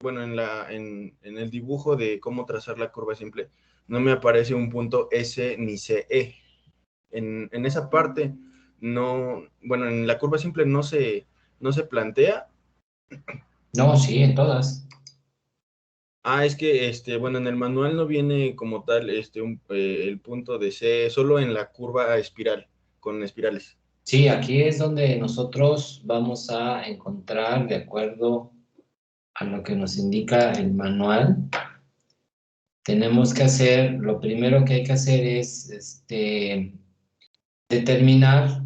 bueno, en el dibujo de cómo trazar la curva simple, no me aparece un punto S ni CE. En esa parte, no, bueno, en la curva simple no se plantea. No, sí, en todas. Es que, bueno, en el manual no viene como tal, el punto de C, solo en la curva espiral, con espirales. Sí, aquí es donde nosotros vamos a encontrar, de acuerdo a lo que nos indica el manual, tenemos que hacer, lo primero que hay que hacer es determinar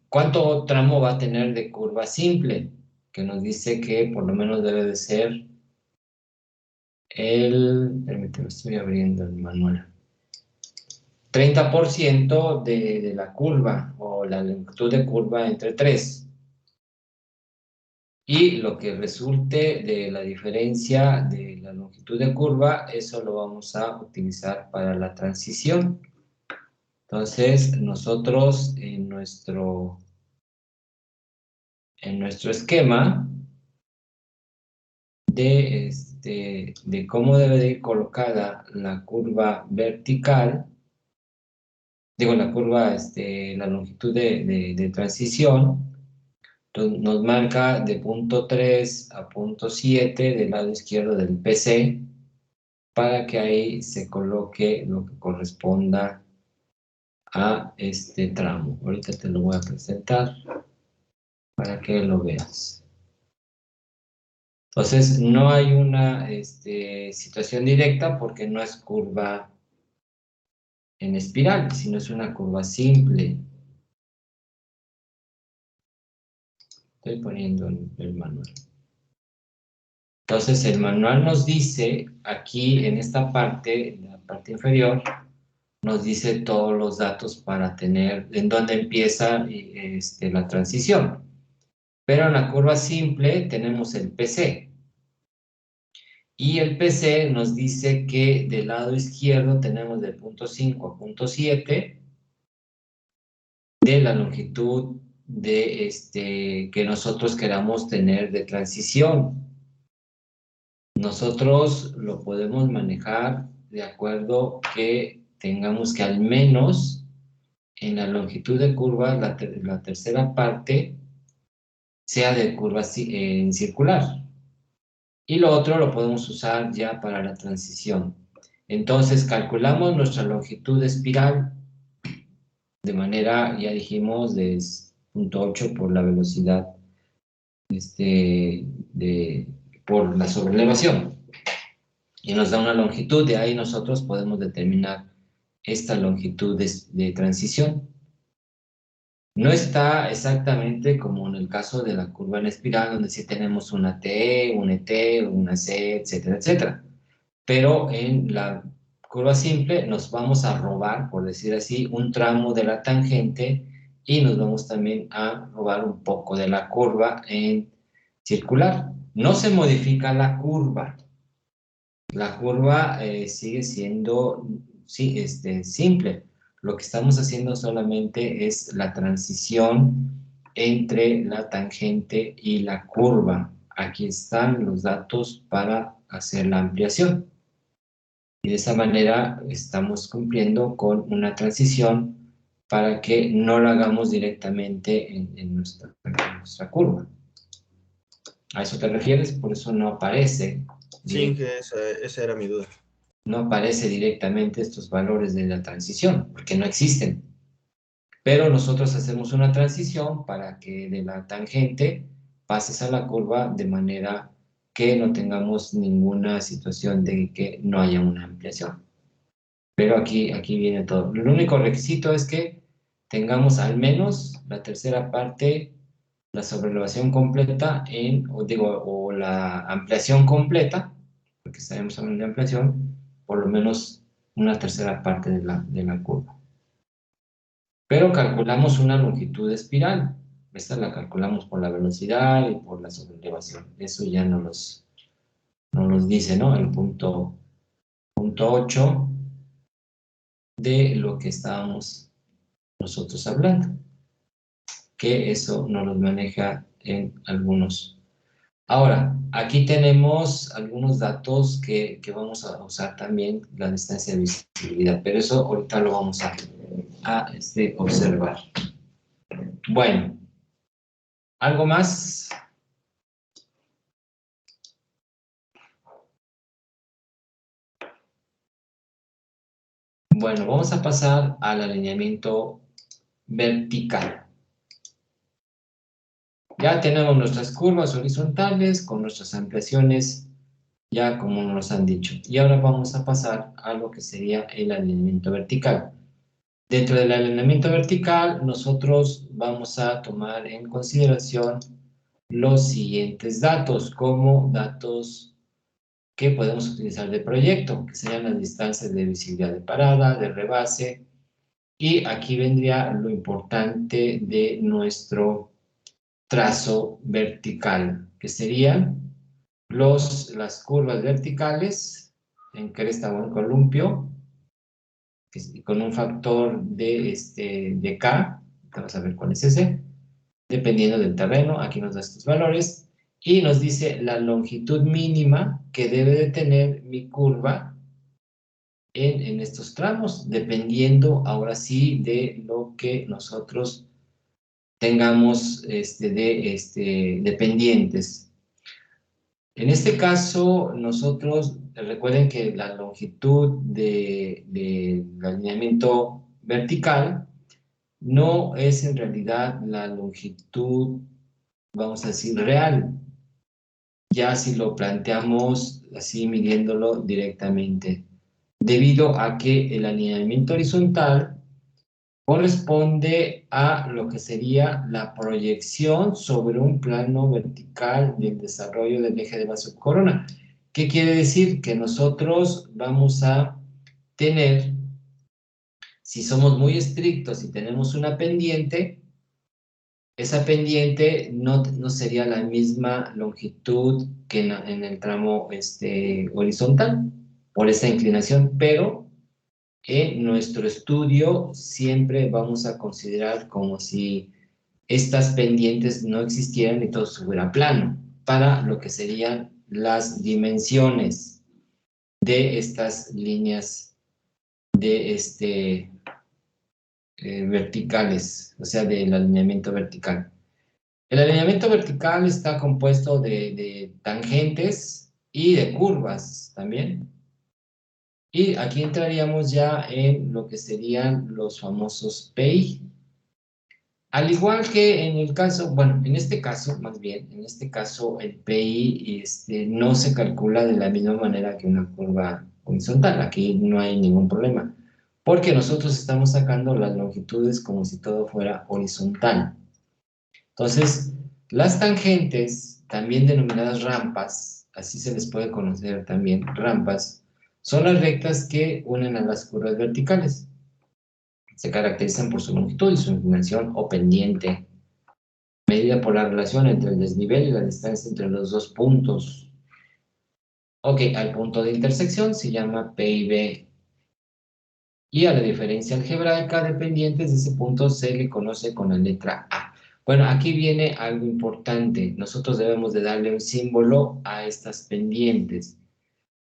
cuánto tramo va a tener de curva simple, que nos dice que por lo menos debe de ser permíteme, estoy abriendo el manual, 30% de la curva o la longitud de curva entre 3. Y lo que resulte de la diferencia de la longitud de curva, eso lo vamos a utilizar para la transición. Entonces, nosotros en nuestro esquema de cómo debe de ir colocada la curva vertical, digo, la curva, la longitud de transición, nos marca de punto 3 a punto 7 del lado izquierdo del PC, para que ahí se coloque lo que corresponda a este tramo. Ahorita te lo voy a presentar para que lo veas. Entonces, no hay una situación directa porque no es curva en espiral, sino es una curva simple. Estoy poniendo el manual. Entonces, el manual nos dice, aquí en esta parte, en la parte inferior, nos dice todos los datos para tener, en dónde empieza la transición. Pero en la curva simple tenemos el PC. Y el PC nos dice que del lado izquierdo tenemos del punto 5 a punto 7 de la longitud que nosotros queramos tener de transición. Nosotros lo podemos manejar de acuerdo que tengamos que al menos en la longitud de curva, la tercera parte sea de curva en circular. Y lo otro lo podemos usar ya para la transición. Entonces calculamos nuestra longitud de espiral de manera, ya dijimos, de 0.8 por la velocidad, por la sobrelevación. Y nos da una longitud, de ahí nosotros podemos determinar esta longitud de transición. No está exactamente como en el caso de la curva en espiral, donde sí tenemos una T, una ET, una C, etcétera, etcétera. Pero en la curva simple nos vamos a robar, por decir así, un tramo de la tangente y nos vamos también a robar un poco de la curva en circular. No se modifica la curva. La curva sigue siendo sí, simple. Lo que estamos haciendo solamente es la transición entre la tangente y la curva. Aquí están los datos para hacer la ampliación. Y de esa manera estamos cumpliendo con una transición para que no lo hagamos directamente en nuestra curva. ¿A eso te refieres? Por eso no aparece Sí, directamente. que esa era mi duda. No aparece directamente estos valores de la transición, porque no existen. Pero nosotros hacemos una transición para que de la tangente pases a la curva de manera que no tengamos ninguna situación de que no haya una ampliación. Pero aquí viene todo. El único requisito es que tengamos al menos la tercera parte, la sobrelevación completa o la ampliación completa, porque estaremos hablando de ampliación, por lo menos una tercera parte de la curva. Pero calculamos una longitud de espiral. Esta la calculamos por la velocidad y por la sobrelevación. Eso ya nos los dice, ¿no? El punto 8 de lo que estábamos nosotros hablando, que eso nos los maneja en algunos Ahora, aquí tenemos algunos datos que vamos a usar también, la distancia de visibilidad, pero eso ahorita lo vamos a observar. Bueno, ¿algo más? Bueno, vamos a pasar al alineamiento vertical. Ya tenemos nuestras curvas horizontales con nuestras ampliaciones, ya como nos han dicho. Y ahora vamos a pasar a lo que sería el alineamiento vertical. Dentro del alineamiento vertical, nosotros vamos a tomar en consideración los siguientes datos, como datos que podemos utilizar de proyecto, que serían las distancias de visibilidad de parada, de rebase, y aquí vendría lo importante de nuestro trazo vertical, que serían las curvas verticales en cresta o en columpio, con un factor de K, vamos a ver cuál es ese, dependiendo del terreno, aquí nos da estos valores, y nos dice la longitud mínima que debe de tener mi curva en estos tramos, dependiendo ahora sí de lo que nosotros tengamos de pendientes. En este caso, nosotros, recuerden que la longitud del alineamiento vertical no es en realidad la longitud, vamos a decir, real, ya si lo planteamos así midiéndolo directamente, debido a que el alineamiento horizontal corresponde a lo que sería la proyección sobre un plano vertical del desarrollo del eje de la subcorona. ¿Qué quiere decir? Que nosotros vamos a tener, si somos muy estrictos y tenemos una pendiente, esa pendiente no sería la misma longitud que en el tramo horizontal, por esa inclinación, pero en nuestro estudio siempre vamos a considerar como si estas pendientes no existieran y todo estuviera plano, para lo que serían las dimensiones de estas líneas de verticales, o sea, del alineamiento vertical. El alineamiento vertical está compuesto de tangentes y de curvas también. Y aquí entraríamos ya en lo que serían los famosos PI. Al igual que en el caso, bueno, en este caso, más bien, en este caso el PI no se calcula de la misma manera que una curva horizontal. Aquí no hay ningún problema, porque nosotros estamos sacando las longitudes como si todo fuera horizontal. Entonces, las tangentes, también denominadas rampas, así se les puede conocer también, rampas, son las rectas que unen a las curvas verticales. Se caracterizan por su longitud y su inclinación o pendiente, medida por la relación entre el desnivel y la distancia entre los dos puntos. Ok, al punto de intersección se llama P y B. Y a la diferencia algebraica de pendientes de ese punto se le conoce con la letra A. Bueno, aquí viene algo importante. Nosotros debemos de darle un símbolo a estas pendientes.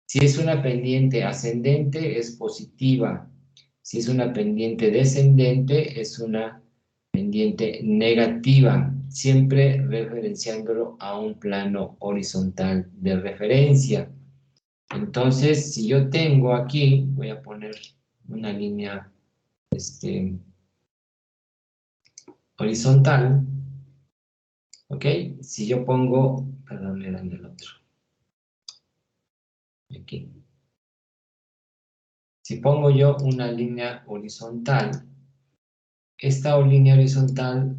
Si es una pendiente ascendente, es positiva. Si es una pendiente descendente, es una pendiente negativa, siempre referenciándolo a un plano horizontal de referencia. Entonces, si yo tengo aquí, voy a poner una línea horizontal, ¿ok? Si yo pongo, perdón, era en el otro, aquí. Si pongo yo una línea horizontal, esta línea horizontal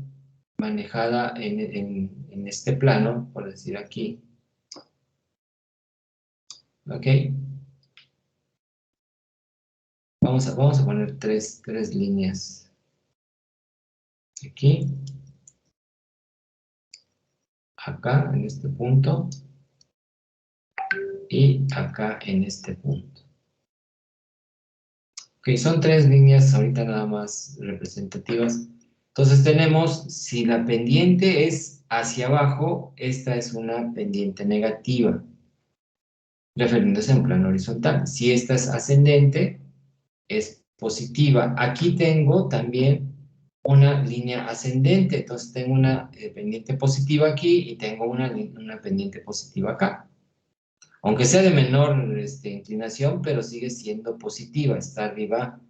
manejada en este plano, por decir aquí, ¿ok? Vamos a poner tres líneas. Aquí, acá en este punto y acá en este punto. Ok, son tres líneas ahorita nada más representativas Entonces tenemos, si la pendiente es hacia abajo, esta es una pendiente negativa, refiriéndose en plano horizontal. Si esta es ascendente, es positiva. Aquí tengo también una línea ascendente, entonces tengo una pendiente positiva aquí y tengo una pendiente positiva acá. Aunque sea de menor inclinación, pero sigue siendo positiva, está arriba,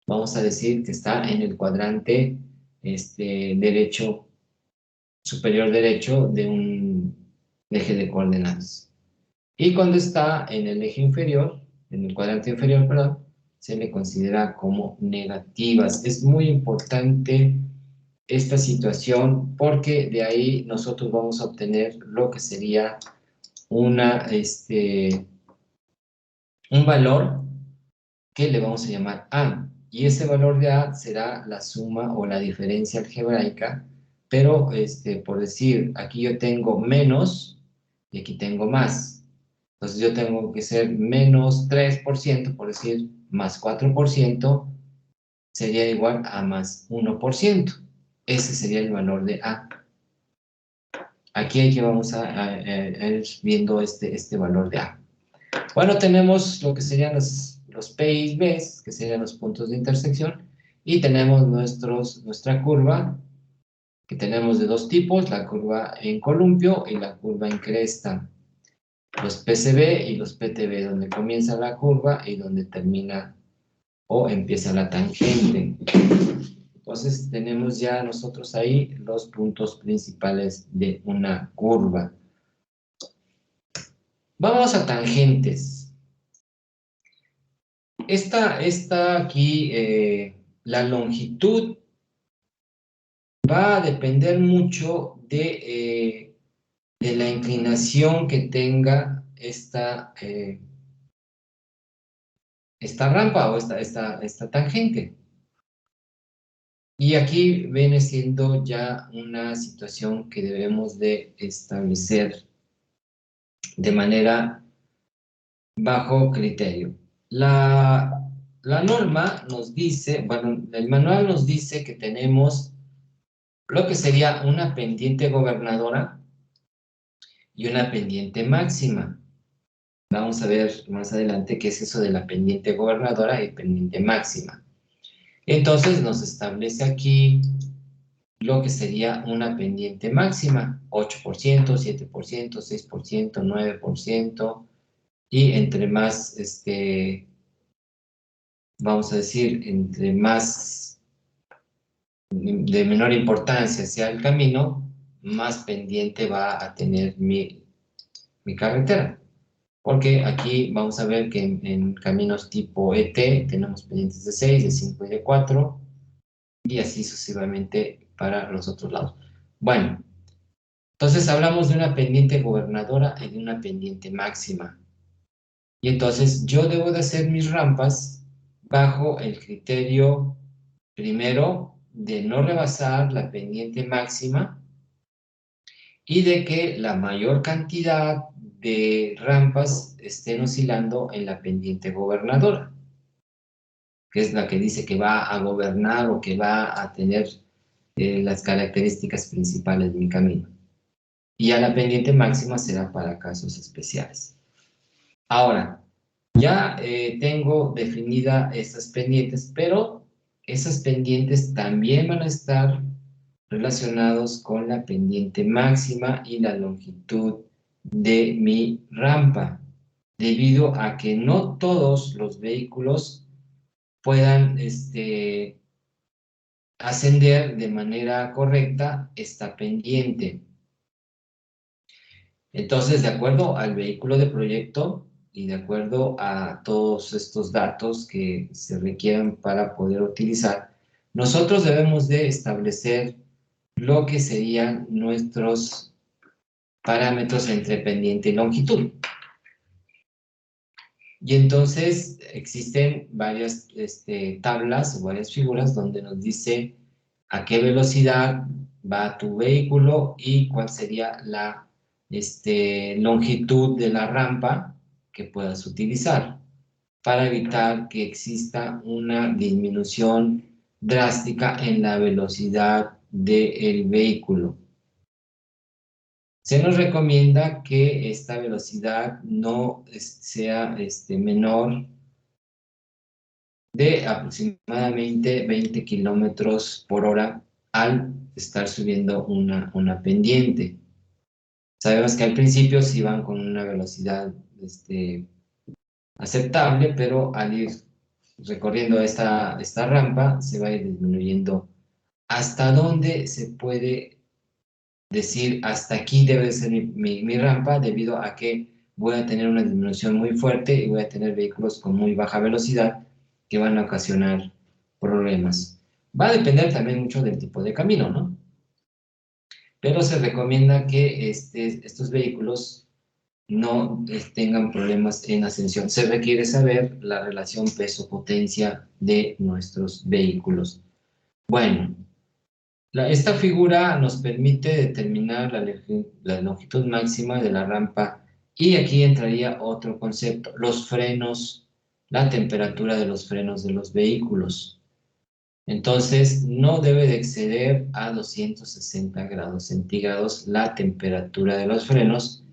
vamos a decir que está en el cuadrante derecho, superior derecho de un eje de coordenadas. Y cuando está en el eje inferior, en el cuadrante inferior, perdón, se le considera como negativas. Es muy importante esta situación porque de ahí nosotros vamos a obtener lo que sería un valor que le vamos a llamar A. Y ese valor de A será la suma o la diferencia algebraica, pero por decir, aquí yo tengo menos y aquí tengo más. Entonces yo tengo que ser menos 3%, por decir, más 4%, sería igual a más 1%. Ese sería el valor de A. Aquí vamos a ir viendo este valor de A. Bueno, tenemos lo que serían los P y B, que serían los puntos de intersección, y tenemos nuestra curva, que tenemos de dos tipos, la curva en columpio y la curva en cresta. Los PCB y los PTB, donde comienza la curva y donde termina o empieza la tangente. Entonces tenemos ya nosotros ahí los puntos principales de una curva. Vamos a tangentes. Esta aquí, la longitud va a depender mucho de la inclinación que tenga esta rampa o esta tangente. Y aquí viene siendo ya una situación que debemos de establecer de manera bajo criterio. La norma nos dice, bueno, el manual nos dice que tenemos lo que sería una pendiente gobernadora y una pendiente máxima. Vamos a ver más adelante qué es eso de la pendiente gobernadora y pendiente máxima. Entonces nos establece aquí lo que sería una pendiente máxima, 8%, 7%, 6%, 9%, y entre más, vamos a decir, entre más de menor importancia sea el camino, más pendiente va a tener mi carretera. Porque aquí vamos a ver que en caminos tipo ET tenemos pendientes de 6, de 5 y de 4, y así sucesivamente para los otros lados. Bueno, entonces hablamos de una pendiente gobernadora y de una pendiente máxima. Y entonces yo debo de hacer mis rampas bajo el criterio, primero, de no rebasar la pendiente máxima y de que la mayor cantidad de rampas estén oscilando en la pendiente gobernadora, que es la que dice que va a gobernar o que va a tener las características principales de mi camino. Y ya la pendiente máxima será para casos especiales. Ahora, ya tengo definida esas pendientes, pero esas pendientes también van a estar relacionados con la pendiente máxima y la longitud de mi rampa, debido a que no todos los vehículos puedan ascender de manera correcta esta pendiente. Entonces, de acuerdo al vehículo de proyecto y de acuerdo a todos estos datos que se requieran para poder utilizar, nosotros debemos de establecer lo que serían nuestros parámetros entre pendiente y longitud. Y entonces existen varias tablas o varias figuras donde nos dice a qué velocidad va tu vehículo y cuál sería la longitud de la rampa que puedas utilizar para evitar que exista una disminución drástica en la velocidad del vehículo. Se nos recomienda que esta velocidad no sea menor de aproximadamente 20 kilómetros por hora al estar subiendo una pendiente. Sabemos que al principio sí van con una velocidad aceptable, pero al ir recorriendo esta rampa se va a ir disminuyendo. ¿Hasta dónde se puede decir hasta aquí debe ser mi rampa? Debido a que voy a tener una disminución muy fuerte y voy a tener vehículos con muy baja velocidad que van a ocasionar problemas. Va a depender también mucho del tipo de camino, ¿no? Pero se recomienda que estos vehículos no tengan problemas en ascensión. Se requiere saber la relación peso-potencia de nuestros vehículos. Bueno, esta figura nos permite determinar la longitud máxima de la rampa y aquí entraría otro concepto, los frenos, la temperatura de los frenos de los vehículos. Entonces, no debe de exceder a 260 grados centígrados la temperatura de los frenos,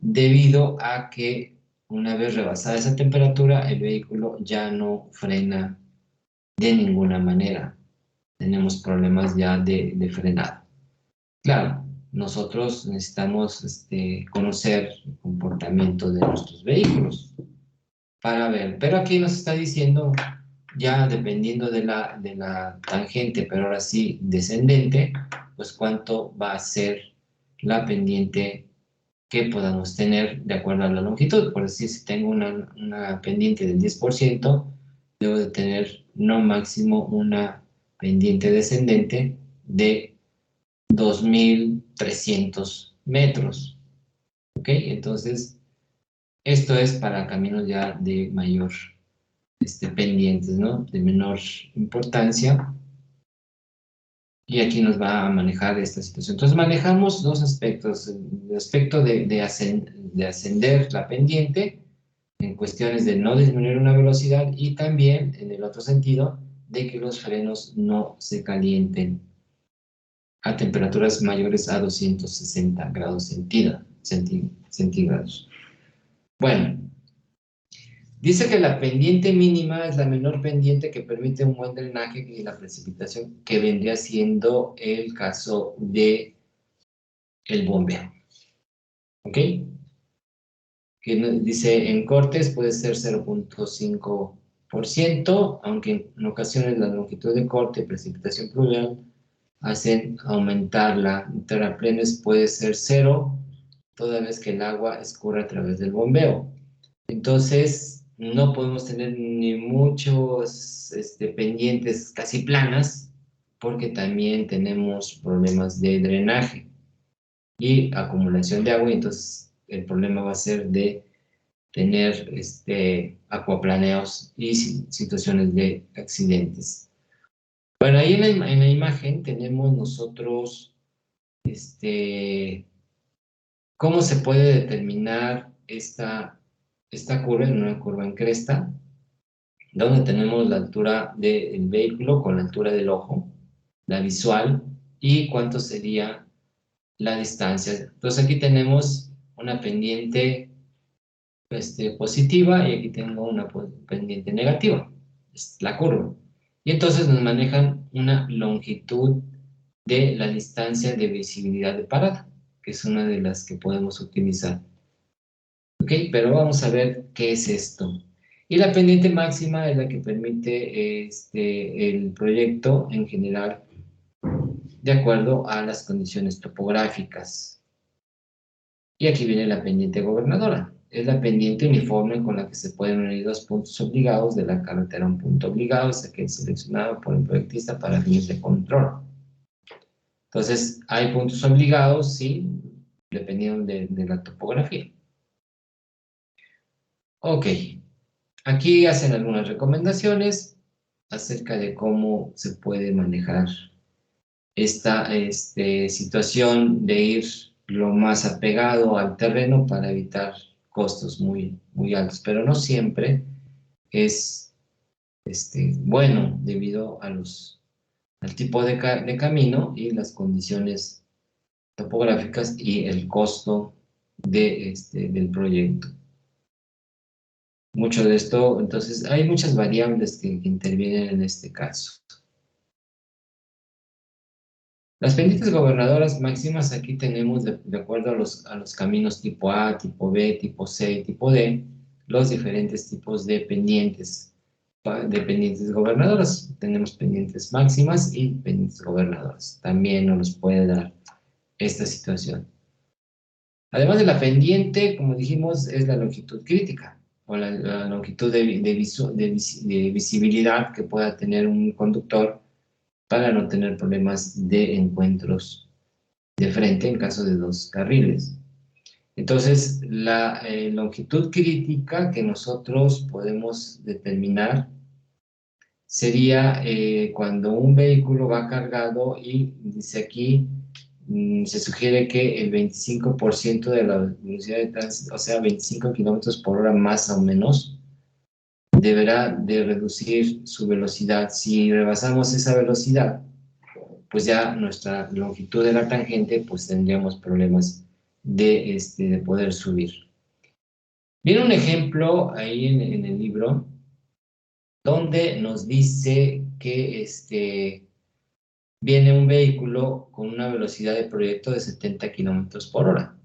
debido a que una vez rebasada esa temperatura, el vehículo ya no frena de ninguna manera. Tenemos problemas ya de frenado. Claro, nosotros necesitamos conocer el comportamiento de nuestros vehículos para ver, pero aquí nos está diciendo, ya dependiendo de la tangente, pero ahora sí descendente, pues cuánto va a ser la pendiente que podamos tener de acuerdo a la longitud. Por decir, si tengo una pendiente del 10%, debo de tener no máximo una pendiente descendente de 2.300 metros. ¿Ok? Entonces, esto es para caminos ya de mayor pendientes, ¿no? De menor importancia. Y aquí nos va a manejar esta situación. Entonces, manejamos dos aspectos. El aspecto de ascender la pendiente en cuestiones de no disminuir una velocidad y también en el otro sentido de que los frenos no se calienten a temperaturas mayores a 260 grados centígrados. Bueno, dice que la pendiente mínima es la menor pendiente que permite un buen drenaje y la precipitación, que vendría siendo el caso de el bombeo. ¿Ok? Que dice en cortes puede ser 0.5%, aunque en ocasiones la longitud de corte y precipitación pluvial hacen aumentarla. En terraplenes puede ser 0, toda vez que el agua escurre a través del bombeo. Entonces, no podemos tener ni muchos pendientes casi planas, porque también tenemos problemas de drenaje y acumulación de agua, y entonces el problema va a ser de tener acuaplaneos y situaciones de accidentes. Bueno, ahí en la imagen tenemos nosotros cómo se puede determinar esta curva en una curva en cresta, donde tenemos la altura del vehículo con la altura del ojo, la visual, y cuánto sería la distancia. Entonces aquí tenemos una pendiente positiva y aquí tengo una pendiente negativa, es la curva. Y entonces nos manejan una longitud de la distancia de visibilidad de parada, que es una de las que podemos utilizar. Ok, pero vamos a ver qué es esto. Y la pendiente máxima es la que permite el proyecto en general de acuerdo a las condiciones topográficas. Y aquí viene la pendiente gobernadora. Es la pendiente uniforme con la que se pueden unir dos puntos obligados de la carretera. Un punto obligado es aquel seleccionado por el proyectista para fines de control. Entonces, hay puntos obligados, sí, dependiendo de la topografía. Ok, aquí hacen algunas recomendaciones acerca de cómo se puede manejar esta situación de ir lo más apegado al terreno para evitar costos muy, muy altos, pero no siempre es bueno debido a los al tipo de camino y las condiciones topográficas y el costo del proyecto. Mucho de esto, entonces, hay muchas variables que intervienen en este caso. Las pendientes gobernadoras máximas aquí tenemos, de acuerdo a los caminos tipo A, tipo B, tipo C y tipo D, los diferentes tipos de pendientes gobernadoras. Tenemos pendientes máximas y pendientes gobernadoras. También nos puede dar esta situación. Además de la pendiente, como dijimos, es la longitud crítica o la longitud de visibilidad que pueda tener un conductor para no tener problemas de encuentros de frente en caso de dos carriles. Entonces, la longitud crítica que nosotros podemos determinar sería cuando un vehículo va cargado y dice aquí, se sugiere que el 25% de la velocidad de tránsito, o sea, 25 kilómetros por hora más o menos, deberá de reducir su velocidad. Si rebasamos esa velocidad, pues ya nuestra longitud de la tangente, pues tendríamos problemas de poder subir. Viene un ejemplo ahí en el libro donde nos dice que viene un vehículo con una velocidad de proyecto de 70 kilómetros por hora.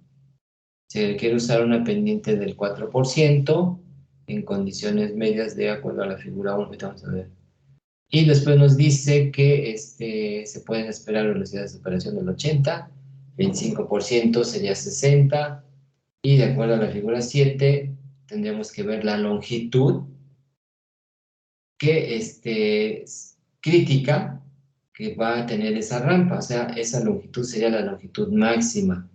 Se quiere usar una pendiente del 4% en condiciones medias de acuerdo a la figura 1. Vamos a ver. Y después nos dice que se pueden esperar velocidades de operación del 80, 25% sería 60, y de acuerdo a la figura 7, tendríamos que ver la longitud que crítica que va a tener esa rampa, o sea, esa longitud sería la longitud máxima.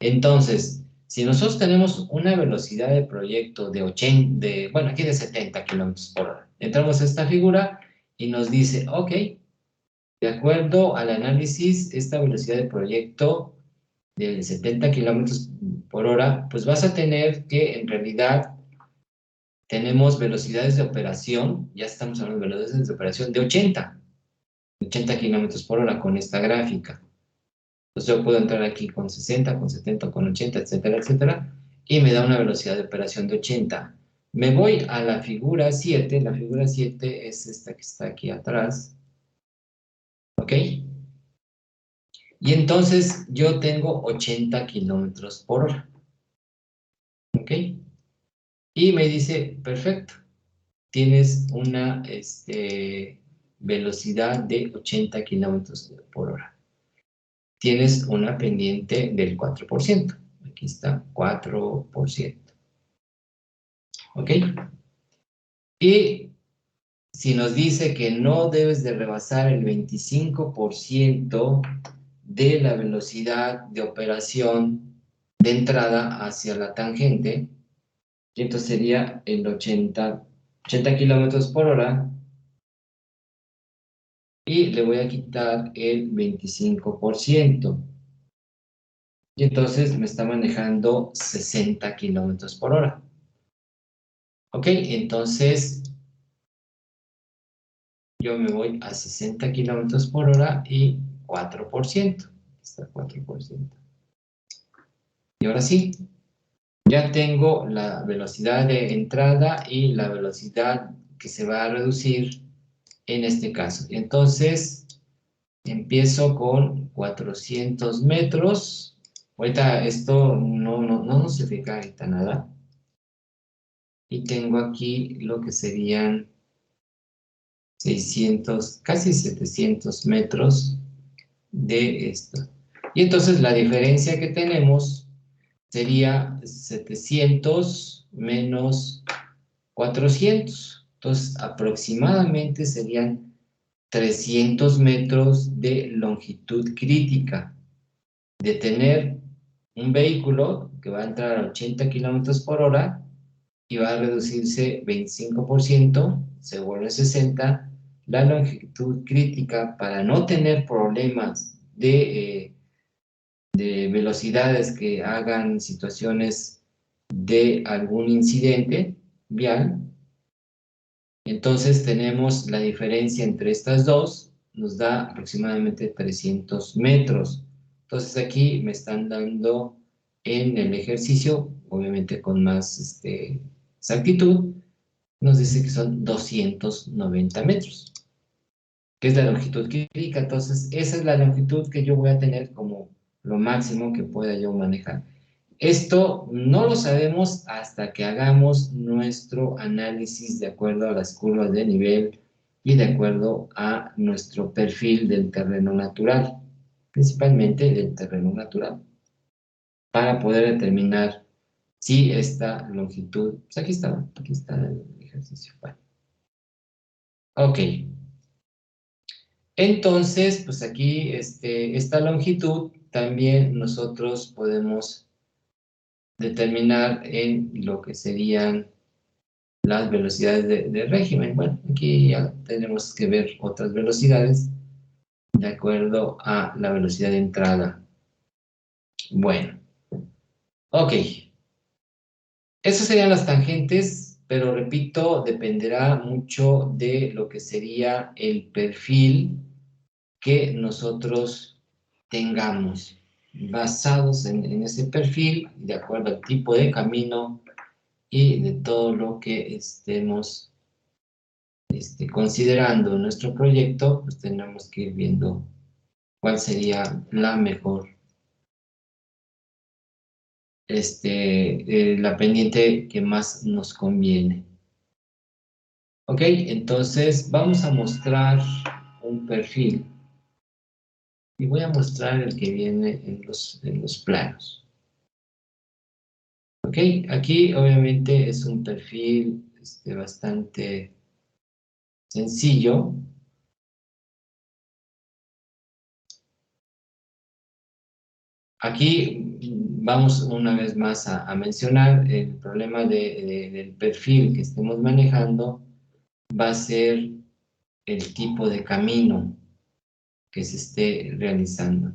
Entonces, si nosotros tenemos una velocidad de proyecto de 80, bueno, aquí de 70 kilómetros por hora, entramos a esta figura y nos dice, ok, de acuerdo al análisis, esta velocidad de proyecto de 70 kilómetros por hora, pues vas a tener que en realidad tenemos velocidades de operación, ya estamos hablando de velocidades de operación de 80 kilómetros por hora con esta gráfica. Entonces yo puedo entrar aquí con 60, con 70, con 80, etcétera, etcétera, y me da una velocidad de operación de 80. Me voy a la figura 7, la figura 7 es esta que está aquí atrás, ¿ok? Y entonces yo tengo 80 kilómetros por hora, ¿ok? Y me dice, perfecto, tienes una velocidad de 80 kilómetros por hora. Tienes una pendiente del 4%. Aquí está, 4%. ¿Ok? Y si nos dice que no debes de rebasar el 25% de la velocidad de operación de entrada hacia la tangente, y entonces sería el 80 kilómetros por hora, y le voy a quitar el 25%. Y entonces me está manejando 60 kilómetros por hora. Ok, entonces yo me voy a 60 kilómetros por hora y 4%. Está 4%. Y ahora sí, ya tengo la velocidad de entrada y la velocidad que se va a reducir en este caso. Entonces, empiezo con 400 metros. Ahorita esto no nos significa ahorita nada. Y tengo aquí lo que serían 600, casi 700 metros de esto. Y entonces la diferencia que tenemos sería 700 menos 400. Entonces aproximadamente serían 300 metros de longitud crítica de tener un vehículo que va a entrar a 80 kilómetros por hora y va a reducirse 25%, se vuelve 60, la longitud crítica para no tener problemas de velocidades que hagan situaciones de algún incidente vial. Entonces tenemos la diferencia entre estas dos, nos da aproximadamente 300 metros. Entonces aquí me están dando en el ejercicio, obviamente con más exactitud, nos dice que son 290 metros, que es la longitud crítica. Entonces esa es la longitud que yo voy a tener como lo máximo que pueda yo manejar. Esto no lo sabemos hasta que hagamos nuestro análisis de acuerdo a las curvas de nivel y de acuerdo a nuestro perfil del terreno natural, principalmente del terreno natural, para poder determinar si esta longitud, pues aquí está el ejercicio. Bueno. Ok. Entonces, pues aquí esta longitud también nosotros podemos determinar en lo que serían las velocidades de régimen. Bueno, aquí ya tenemos que ver otras velocidades de acuerdo a la velocidad de entrada. Bueno, ok. Esas serían las tangentes, pero repito, dependerá mucho de lo que sería el perfil que nosotros tengamos. Basados en ese perfil, de acuerdo al tipo de camino y de todo lo que estemos considerando nuestro proyecto, pues tenemos que ir viendo cuál sería la mejor, la pendiente que más nos conviene. Ok, entonces vamos a mostrar un perfil y voy a mostrar el que viene en los planos. Ok, aquí obviamente es un perfil bastante sencillo. Aquí vamos una vez más a mencionar el problema del perfil que estemos manejando va a ser el tipo de camino que se esté realizando.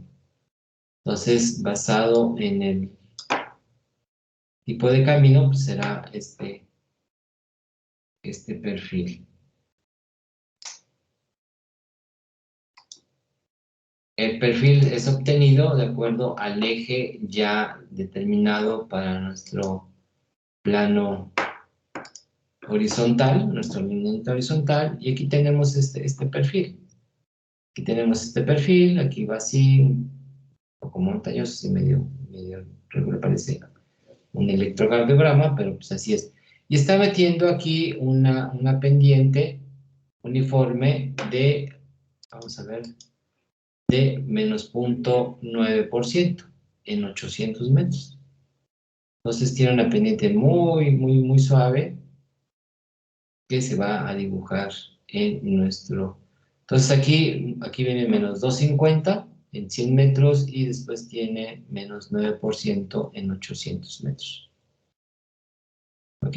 Entonces, basado en el tipo de camino, pues será este perfil. El perfil es obtenido de acuerdo al eje ya determinado para nuestro plano horizontal, nuestro lineamiento horizontal, y aquí tenemos este perfil. Aquí tenemos este perfil, aquí va así, un poco montañoso, y medio regular, parece un electrocardiograma, pero pues así es. Y está metiendo aquí una pendiente uniforme de, vamos a ver, de menos 0.9% en 800 metros. Entonces tiene una pendiente muy suave que se va a dibujar en nuestro... Entonces aquí viene menos 250 en 100 metros y después tiene menos 9% en 800 metros. ¿Ok?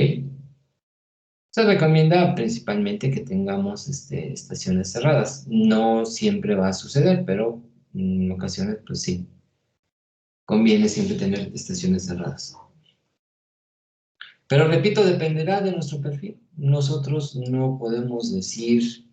Se recomienda principalmente que tengamos estaciones cerradas. No siempre va a suceder, pero en ocasiones, pues sí. Conviene siempre tener estaciones cerradas. Pero repito, dependerá de nuestro perfil. Nosotros no podemos decir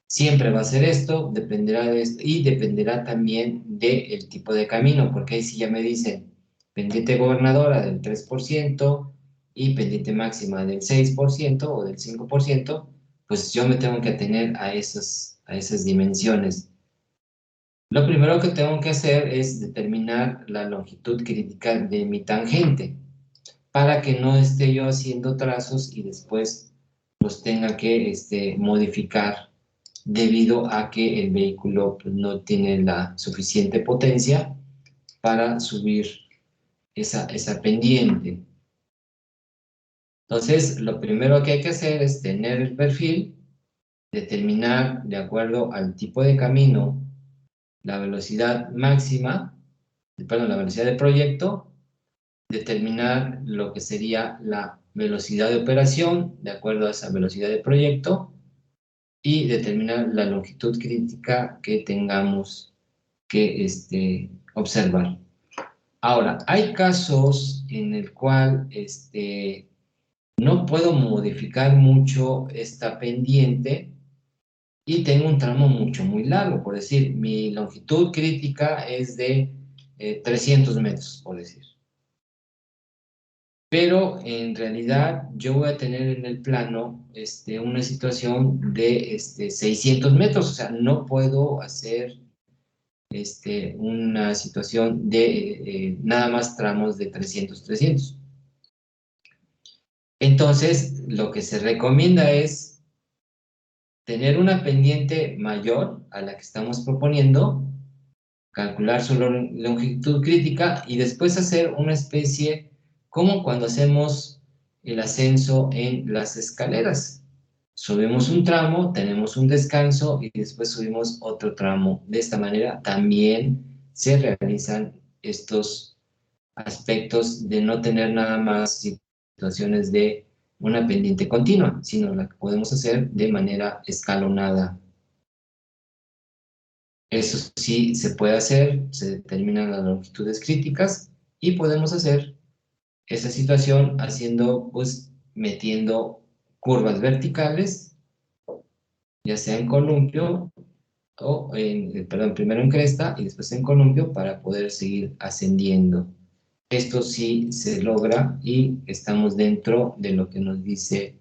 siempre va a ser esto, dependerá de esto, y dependerá también del tipo de camino, porque ahí sí ya me dicen pendiente gobernadora del 3% y pendiente máxima del 6% o del 5%, pues yo me tengo que atener a esas dimensiones. Lo primero que tengo que hacer es determinar la longitud crítica de mi tangente, para que no esté yo haciendo trazos y después los tenga que modificar debido a que el vehículo pues, no tiene la suficiente potencia para subir esa pendiente. Entonces, lo primero que hay que hacer es tener el perfil, determinar de acuerdo al tipo de camino la velocidad máxima, perdón, la velocidad de proyecto, determinar lo que sería la velocidad de operación de acuerdo a esa velocidad de proyecto y determinar la longitud crítica que tengamos que observar. Ahora, hay casos en el cual no puedo modificar mucho esta pendiente y tengo un tramo muy largo, por decir, mi longitud crítica es de 300 metros, por decir. Pero en realidad yo voy a tener en el plano una situación de 600 metros, o sea, no puedo hacer una situación de nada más tramos de 300. Entonces, lo que se recomienda es tener una pendiente mayor a la que estamos proponiendo, calcular su longitud crítica y después hacer una especie como cuando hacemos el ascenso en las escaleras. Subimos un tramo, tenemos un descanso y después subimos otro tramo. De esta manera también se realizan estos aspectos de no tener nada más situaciones de una pendiente continua, sino la que podemos hacer de manera escalonada. Eso sí se puede hacer, se determinan las longitudes críticas y podemos hacer esa situación haciendo, pues, metiendo curvas verticales, ya sea en columpio o perdón, primero en cresta y después en columpio para poder seguir ascendiendo. Esto sí se logra y estamos dentro de lo que nos dice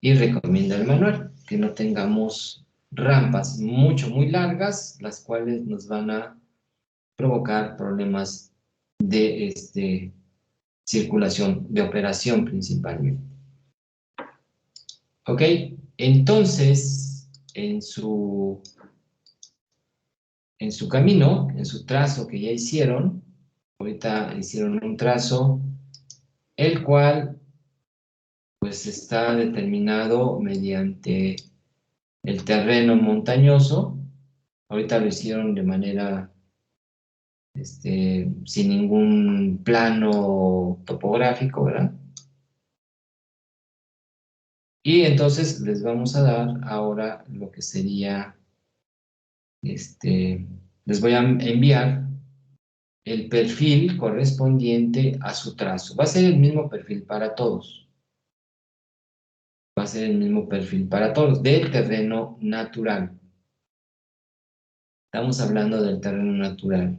y recomienda el manual, que no tengamos rampas muy largas, las cuales nos van a provocar problemas de circulación, de operación principalmente. ¿Ok? Entonces, en su camino, en su trazo que ya hicieron, ahorita hicieron un trazo, el cual pues está determinado mediante el terreno montañoso. Ahorita lo hicieron de manera sin ningún plano topográfico, ¿verdad? Y entonces les vamos a dar ahora lo que sería, les voy a enviar el perfil correspondiente a su trazo. Va a ser el mismo perfil para todos. Va a ser el mismo perfil para todos, del terreno natural. Estamos hablando del terreno natural.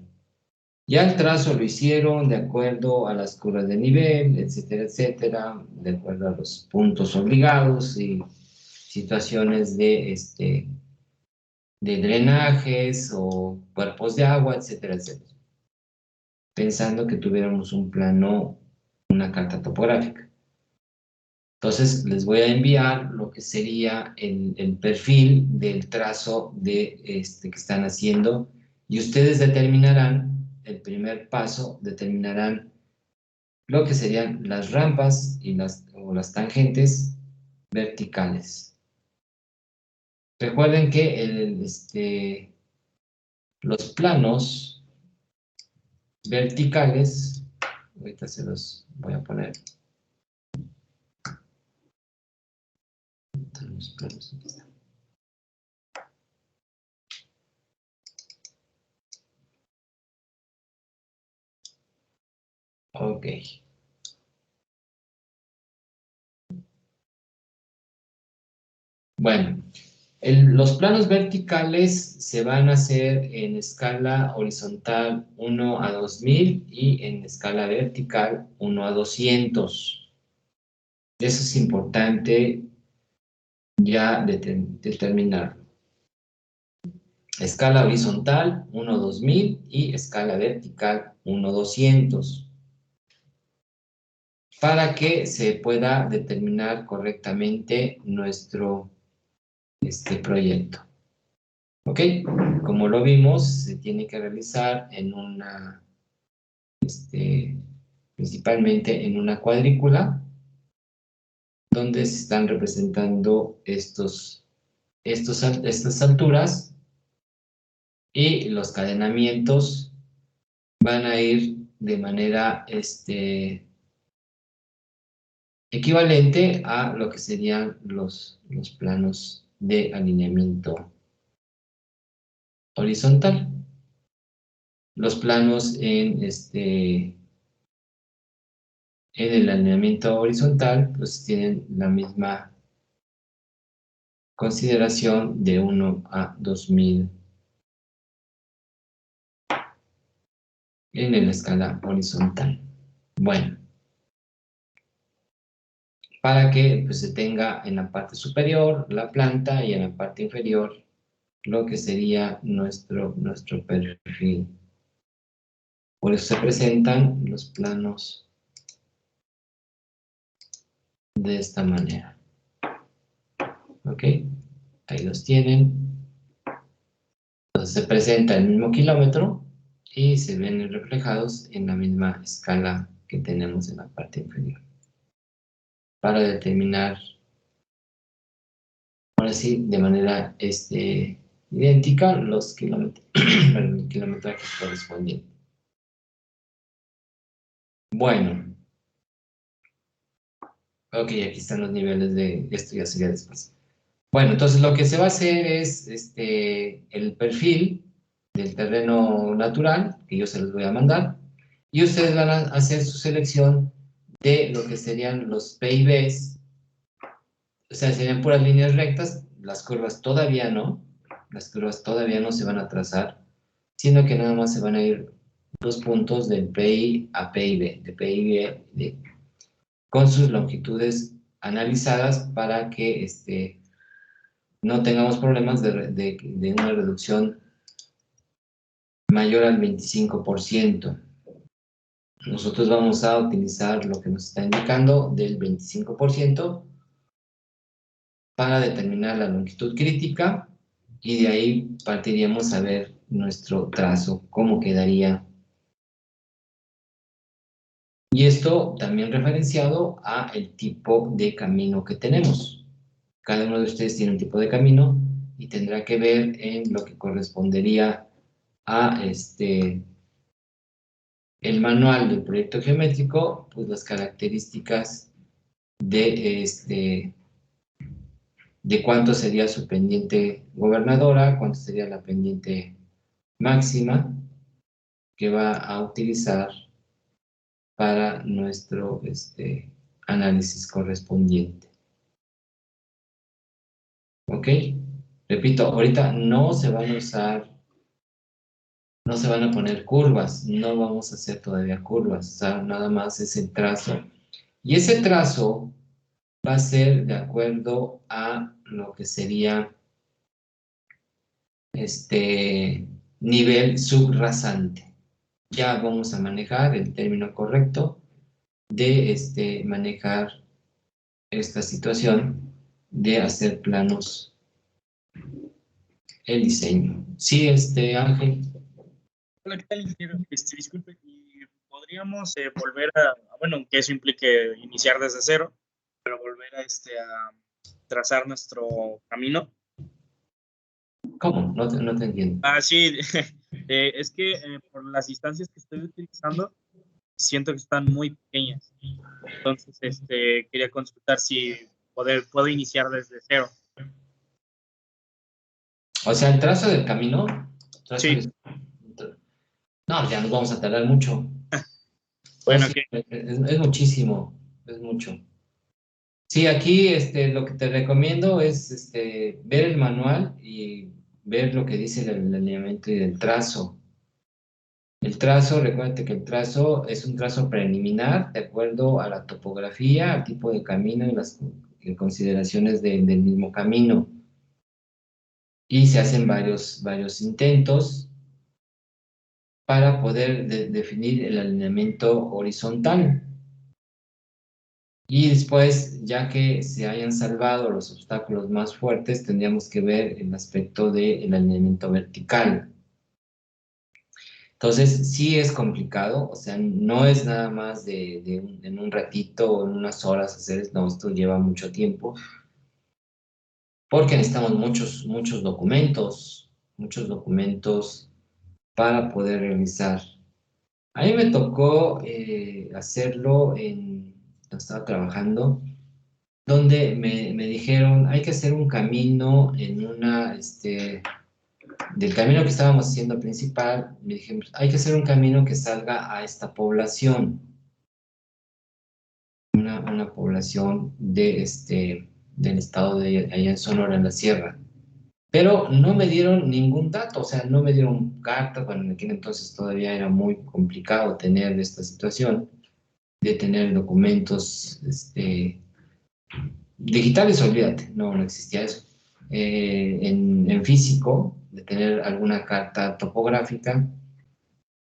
Ya el trazo lo hicieron de acuerdo a las curvas de nivel, etcétera, de acuerdo a los puntos obligados y situaciones de drenajes o cuerpos de agua, etcétera. Pensando que tuviéramos un plano, una carta topográfica. Entonces, les voy a enviar lo que sería el perfil del trazo que están haciendo y ustedes determinarán, el primer paso, determinarán lo que serían las rampas y las tangentes verticales. Recuerden que los planos verticales, ahorita se los voy a poner. Los planos, aquí están. Ok. Bueno, los planos verticales se van a hacer en escala horizontal 1 a 2000 y en escala vertical 1 a 200. Eso es importante ya determinar. Escala horizontal 1 a 2000 y escala vertical 1 a 200. Para que se pueda determinar correctamente nuestro proyecto. ¿Ok? Como lo vimos, se tiene que realizar en una, principalmente en una cuadrícula, donde se están representando estas alturas y los cadenamientos van a ir de manera equivalente a lo que serían los planos de alineamiento horizontal. Los planos en el alineamiento horizontal pues tienen la misma consideración de 1 a 2000 en la escala horizontal. Bueno, para que pues, se tenga en la parte superior la planta y en la parte inferior lo que sería nuestro perfil. Por eso se presentan los planos de esta manera. ¿Ok? Ahí los tienen. Entonces se presenta el mismo kilómetro y se ven reflejados en la misma escala que tenemos en la parte inferior. Para determinar, ahora sí, de manera idéntica los kilómetros, el kilometraje correspondiente. Bueno, ok, aquí están los niveles de esto, ya sería después. Bueno, entonces lo que se va a hacer es el perfil del terreno natural, que yo se los voy a mandar, y ustedes van a hacer su selección de lo que serían los PIBs, o sea, serían puras líneas rectas, las curvas todavía no se van a trazar, sino que nada más se van a ir los puntos del PI a PIB, de PIB, con sus longitudes analizadas para que no tengamos problemas de una reducción mayor al 25%. Nosotros vamos a utilizar lo que nos está indicando del 25% para determinar la longitud crítica y de ahí partiríamos a ver nuestro trazo, cómo quedaría. Y esto también referenciado a el tipo de camino que tenemos. Cada uno de ustedes tiene un tipo de camino y tendrá que ver en lo que correspondería a el manual del proyecto geométrico, pues las características de cuánto sería su pendiente gobernadora, cuánto sería la pendiente máxima que va a utilizar para nuestro análisis correspondiente. ¿Ok? Repito, ahorita no se van a usar, no se van a poner curvas, no vamos a hacer todavía curvas, o sea, nada más es el trazo. Y ese trazo va a ser de acuerdo a lo que sería nivel subrasante. Ya vamos a manejar el término correcto de manejar esta situación de hacer planos el diseño. Sí, Ángel. Hola, ¿qué tal, ingeniero? Disculpe, ¿y podríamos volver a, bueno, que eso implique iniciar desde cero, pero volver a trazar nuestro camino? ¿Cómo? No te entiendo. Ah, sí, es que por las distancias que estoy utilizando, siento que están muy pequeñas. Entonces, quería consultar si puedo iniciar desde cero. O sea, el trazo del camino. Sí. No, ya nos vamos a tardar mucho. Bueno, sí, es muchísimo, es mucho. Sí, aquí lo que te recomiendo es ver el manual y ver lo que dice el alineamiento y el trazo. El trazo, recuérdate que el trazo es un trazo preliminar de acuerdo a la topografía, al tipo de camino y las consideraciones del mismo camino. Y se hacen varios intentos para poder definir el alineamiento horizontal. Y después, ya que se hayan salvado los obstáculos más fuertes, tendríamos que ver el aspecto del alineamiento vertical. Entonces, sí es complicado, o sea, no es nada más en un ratito o en unas horas hacer, no, esto lleva mucho tiempo, porque necesitamos muchos documentos para poder realizar. A mí me tocó hacerlo cuando estaba trabajando, donde me dijeron, hay que hacer un camino del camino que estábamos haciendo principal, me dijeron, hay que hacer un camino que salga a esta población, una población de del estado de allá en Sonora, en la sierra. Pero no me dieron ningún dato, o sea, no me dieron carta, bueno, en aquel entonces todavía era muy complicado tener esta situación, de tener documentos digitales, olvídate, no existía eso. En físico, de tener alguna carta topográfica,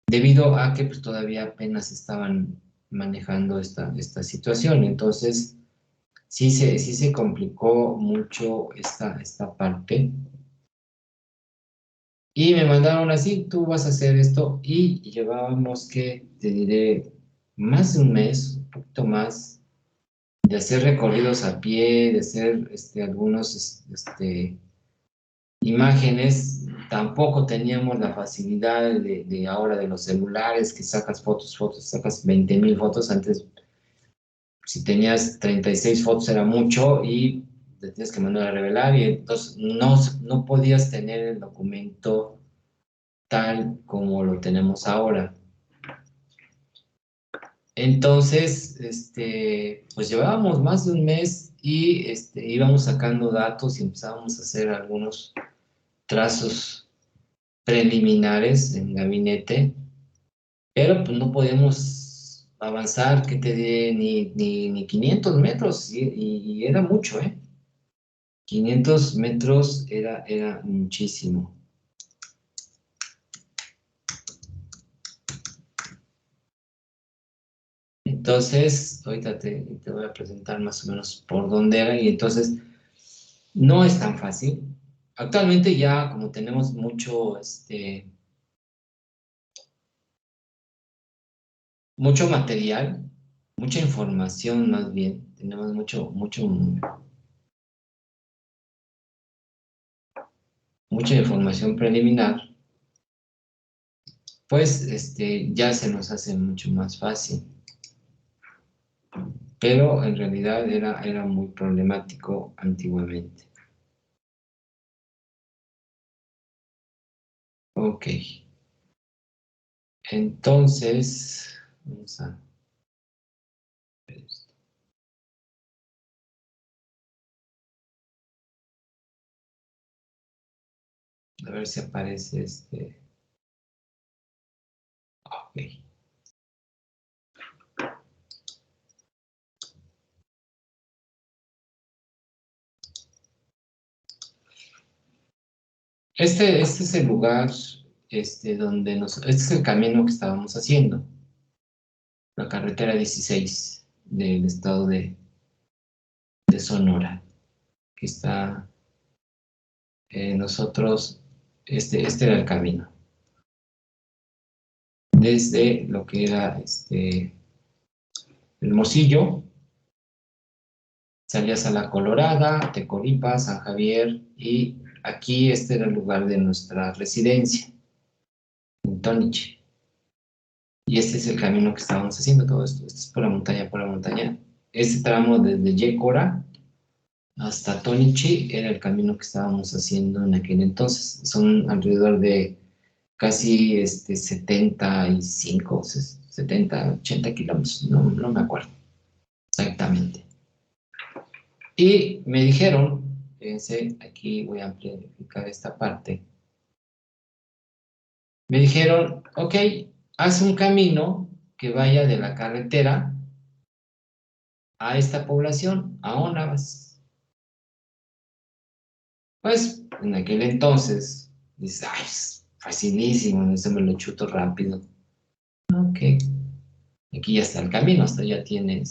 debido a que pues, todavía apenas estaban manejando esta situación. Entonces, sí se complicó mucho esta parte. Y me mandaron así, tú vas a hacer esto, y llevábamos que, te diré, más de un mes, un poquito más, de hacer recorridos a pie, de hacer algunos imágenes. Tampoco teníamos la facilidad de ahora de los celulares, que sacas fotos, sacas 20,000 fotos. Antes, si tenías 36 fotos era mucho y te tienes que mandar a revelar, y entonces no podías tener el documento tal como lo tenemos ahora. Entonces, pues llevábamos más de un mes y íbamos sacando datos y empezábamos a hacer algunos trazos preliminares en gabinete, pero pues no podíamos avanzar, que te dé ni 500 metros, y era mucho, ¿eh? 500 metros era muchísimo. Entonces, ahorita te voy a presentar más o menos por dónde era, y entonces no es tan fácil. Actualmente ya como tenemos mucho material, mucha información más bien, tenemos mucha información preliminar, pues ya se nos hace mucho más fácil. Pero en realidad era muy problemático antiguamente. Ok. Entonces, vamos a ver esto. A ver si aparece Ok. Este es el lugar donde este es el camino que estábamos haciendo, la carretera 16 del estado de Sonora, que está nosotros, este era el camino. Desde lo que era Hermosillo, salías a La Colorada, Tecoripa, San Javier, y aquí este era el lugar de nuestra residencia, en Toniche. Y este es el camino que estábamos haciendo, todo esto. Esto es por la montaña, por la montaña. Este tramo desde Yécora hasta Tonichi era el camino que estábamos haciendo en aquel entonces. Son alrededor de casi 75, 70, 80 kilómetros, no me acuerdo exactamente. Y me dijeron, fíjense, aquí voy a amplificar esta parte. Me dijeron, ok, haz un camino que vaya de la carretera a esta población, a Onavas. Pues en aquel entonces, dices, ay, es facilísimo, eso me lo chuto rápido. Ok, aquí ya está el camino, hasta ya tiene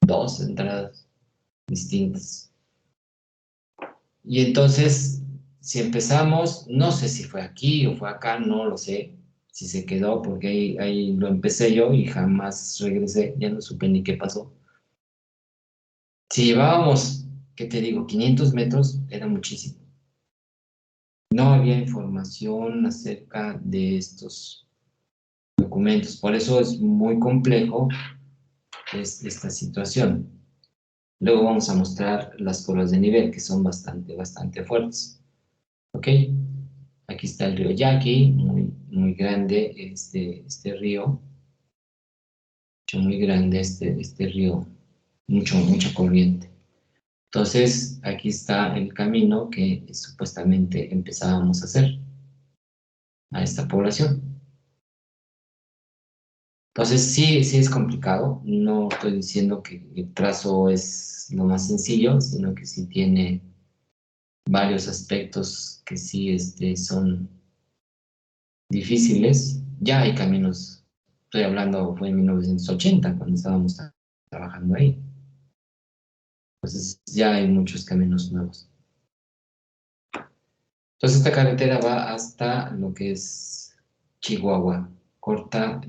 dos entradas distintas. Y entonces, si empezamos, no sé si fue aquí o fue acá, no lo sé, si se quedó, porque ahí lo empecé yo y jamás regresé, ya no supe ni qué pasó. Si llevábamos, ¿qué te digo? 500 metros, era muchísimo. No había información acerca de estos documentos, por eso es muy complejo esta situación. Luego vamos a mostrar las curvas de nivel, que son bastante fuertes. ¿Ok? Aquí está el río Yaqui, muy grande este río. Muy grande este río, mucha corriente. Entonces, aquí está el camino que supuestamente empezábamos a hacer a esta población. Entonces, sí, sí es complicado. No estoy diciendo que el trazo es lo más sencillo, sino que sí tiene varios aspectos que sí son difíciles. Ya hay caminos, estoy hablando, fue en 1980 cuando estábamos trabajando ahí. Entonces, ya hay muchos caminos nuevos. Entonces, esta carretera va hasta lo que es Chihuahua. Corta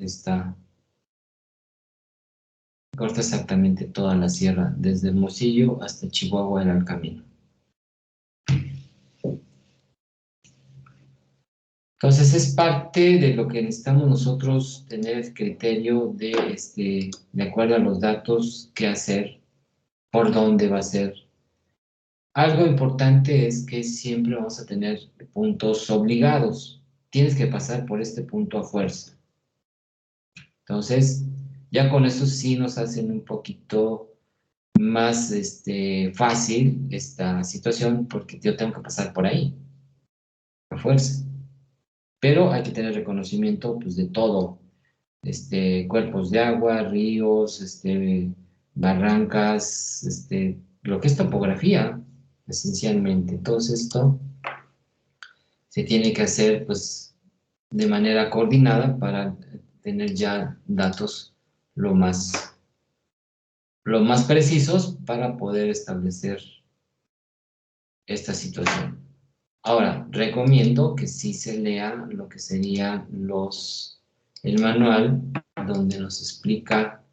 exactamente toda la sierra, desde Hermosillo hasta Chihuahua era el camino. Entonces es parte de lo que necesitamos nosotros tener el criterio de acuerdo a los datos, qué hacer, por dónde va a ser. Algo importante es que siempre vamos a tener puntos obligados. Tienes que pasar por este punto a fuerza. Entonces, ya con eso sí nos hacen un poquito más fácil esta situación porque yo tengo que pasar por ahí, a fuerza. Pero hay que tener reconocimiento pues, de todo, cuerpos de agua, ríos, barrancas, lo que es topografía, esencialmente. Todo esto se tiene que hacer pues, de manera coordinada para tener ya datos lo más precisos para poder establecer esta situación. Ahora, recomiendo que sí se lea lo que sería el manual donde nos explica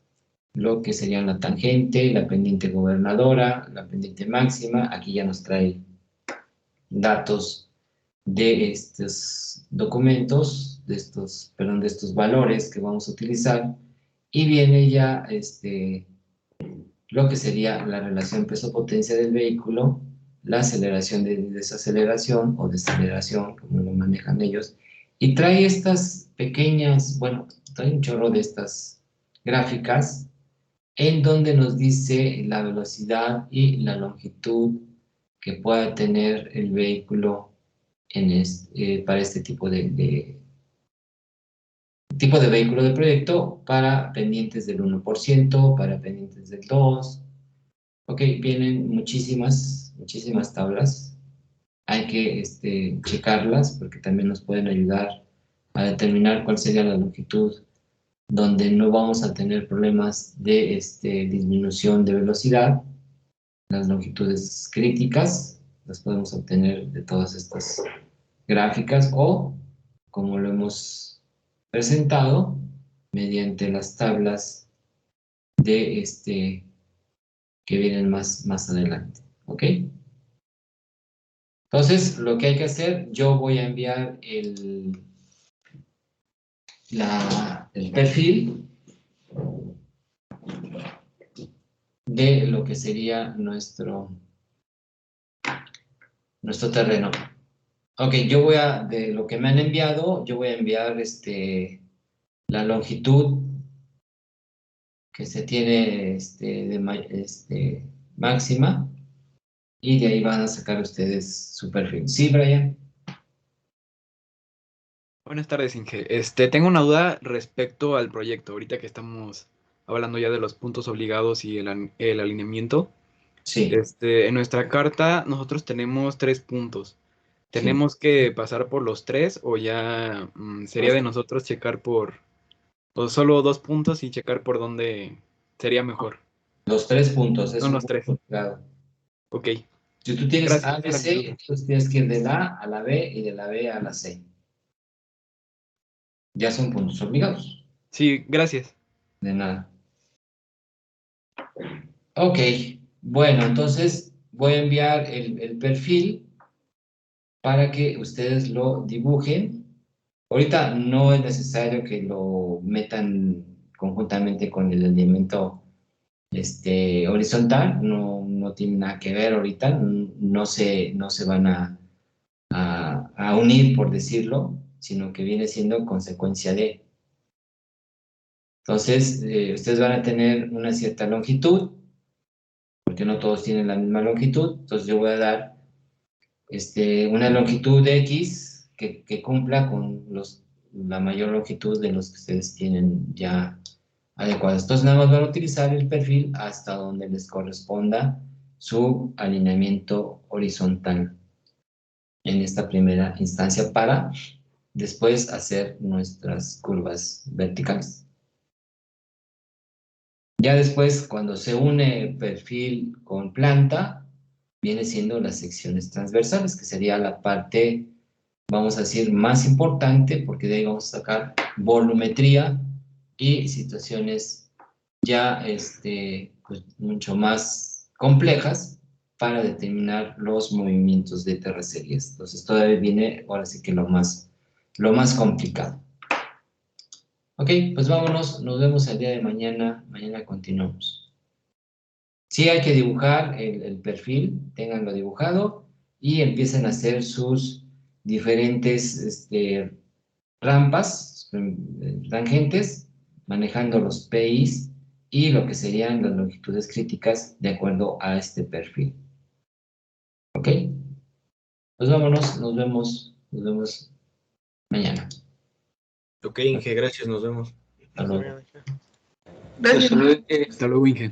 lo que sería la tangente, la pendiente gobernadora, la pendiente máxima. Aquí ya nos trae datos de estos documentos, de estos valores que vamos a utilizar, y viene ya lo que sería la relación peso-potencia del vehículo, la aceleración de desaceleración o deceleración, como lo manejan ellos, y trae estas pequeñas, bueno, trae un chorro de estas gráficas en donde nos dice la velocidad y la longitud que pueda tener el vehículo para este tipo tipo de vehículo de proyecto para pendientes del 1%, para pendientes del 2%. Ok, vienen muchísimas tablas. Hay que checarlas porque también nos pueden ayudar a determinar cuál sería la longitud donde no vamos a tener problemas de disminución de velocidad. Las longitudes críticas las podemos obtener de todas estas gráficas o, como lo hemos presentado, mediante las tablas de que vienen más adelante. ¿Ok? Entonces, lo que hay que hacer, yo voy a enviar el perfil de lo que sería nuestro terreno. Ok, de lo que me han enviado, yo voy a enviar la longitud que se tiene máxima, y de ahí van a sacar ustedes su perfil. ¿Sí, Brian? Buenas tardes, Inge. Tengo una duda respecto al proyecto. Ahorita que estamos hablando ya de los puntos obligados y el alineamiento. Sí. En nuestra carta nosotros tenemos 3 puntos. Sí. ¿Tenemos que pasar por los 3 o ya sería de nosotros checar por solo 2 puntos y checar por dónde sería mejor? Los 3 puntos. Es Son un los 3. punto obligado. Ok. Si tú tienes Gracias A, B, por la C, ayuda. entonces tienes que ir de la A a la B y de la B a la C. Ya son puntos obligados. Sí, gracias. De nada. Ok, bueno, entonces voy a enviar el perfil para que ustedes lo dibujen. Ahorita no es necesario que lo metan conjuntamente con el elemento horizontal, no tiene nada que ver ahorita, no se van a unir, por decirlo, sino que viene siendo consecuencia de. Entonces, ustedes van a tener una cierta longitud, porque no todos tienen la misma longitud. Entonces yo voy a dar una longitud de X que cumpla con la mayor longitud de los que ustedes tienen ya adecuados. Entonces nada más van a utilizar el perfil hasta donde les corresponda su alineamiento horizontal en esta primera instancia para después hacer nuestras curvas verticales. Ya después, cuando se une perfil con planta, viene siendo las secciones transversales, que sería la parte, vamos a decir, más importante, porque de ahí vamos a sacar volumetría y situaciones ya pues, mucho más complejas para determinar los movimientos de terracerías. Entonces todavía viene, ahora sí que lo más complicado. Ok, pues vámonos, nos vemos el día de mañana, mañana continuamos. Sí hay que dibujar el perfil, ténganlo dibujado y empiecen a hacer sus diferentes rampas, tangentes, manejando los PIs y lo que serían las longitudes críticas de acuerdo a este perfil. Ok, pues vámonos, nos vemos mañana. Ok, Inge, gracias, nos vemos. Hasta luego. Hasta luego, Inge.